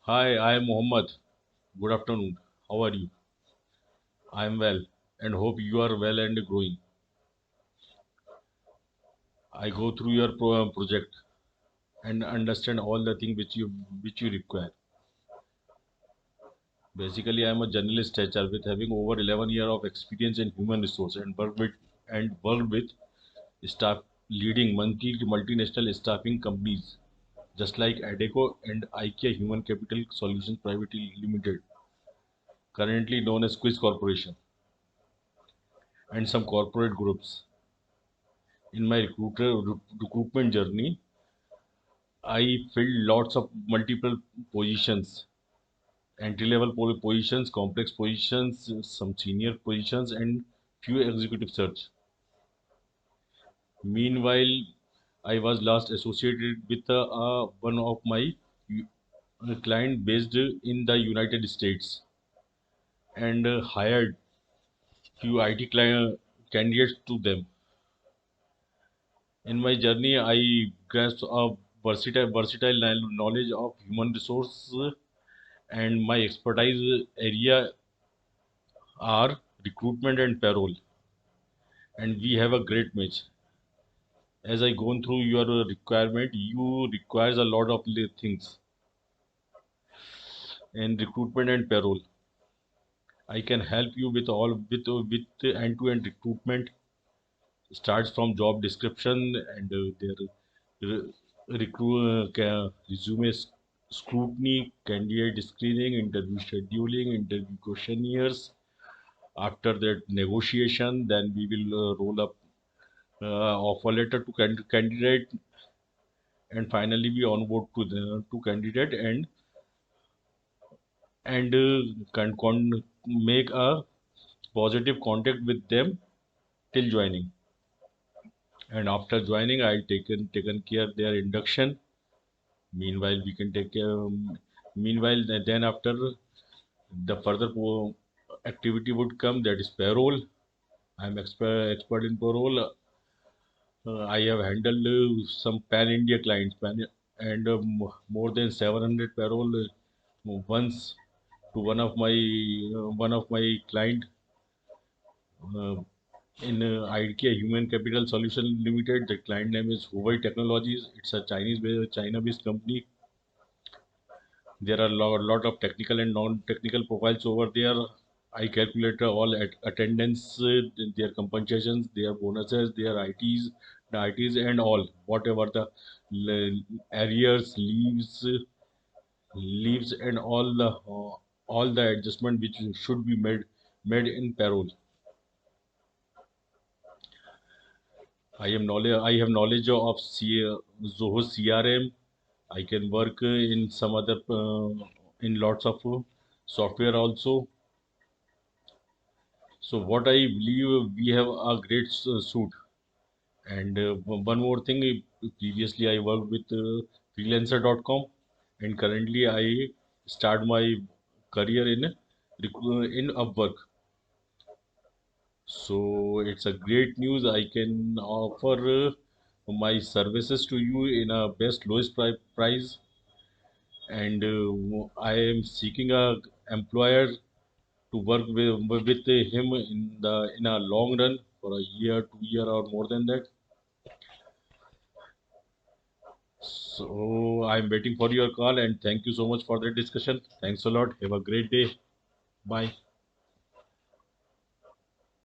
Hi, I am Mohammed. Good afternoon. How are you? I am well and hope you are well and growing. I go through your project and understand all the things which you require. Basically, I am a journalist HR with having over 11 years of experience in human resource and worked with staff leading multinational staffing companies just like Adecco and IKEA Human Capital Solutions Private Limited, currently known as Quiz Corporation, and some corporate groups. In my recruitment journey, I filled lots of multiple positions, entry-level positions, complex positions, some senior positions, and few executive search. Meanwhile, I was last associated with one of my client based in the United States and hired few IT candidates to them. In my journey, I grasped a versatile knowledge of human resource, and my expertise area are recruitment and payroll, and we have a great match. As I gone through your requirement, you requires a lot of things in recruitment and payroll. I can help you with all with end-to-end recruitment. Starts from job description and their resume scrutiny, candidate screening, interview scheduling, interview questionnaires. After that negotiation, then we will roll up offer letter to candidate, and finally we onboard to the to candidate and make a positive contact with them till joining. And after joining, I taken care their induction. Meanwhile, we can take care. Meanwhile, then after the further activity would come, that is payroll. I am expert in payroll. I have handled some pan India clients, and more than 700 payroll once to one of my client uh, in IKEA Human Capital Solution Limited. The client name is Huawei Technologies. It's a China-based company. There are lot of technical and non-technical profiles over there. I calculate all attendance, their compensations, their bonuses, their ITs and all whatever the arrears, leaves and all the adjustment which should be made in payroll. I have knowledge of Zoho CRM. I can work in some other in lots of software also. So what I believe, we have a great suit. And one more thing, previously I worked with freelancer.com, and currently I start my career in Upwork. So it's a great news. I can offer my services to you in a best lowest price, and I am seeking a employer to work with him in a long run for a year, 2 year, or more than that. So I'm waiting for your call, and thank you so much for the discussion. Thanks a lot. Have a great day. Bye.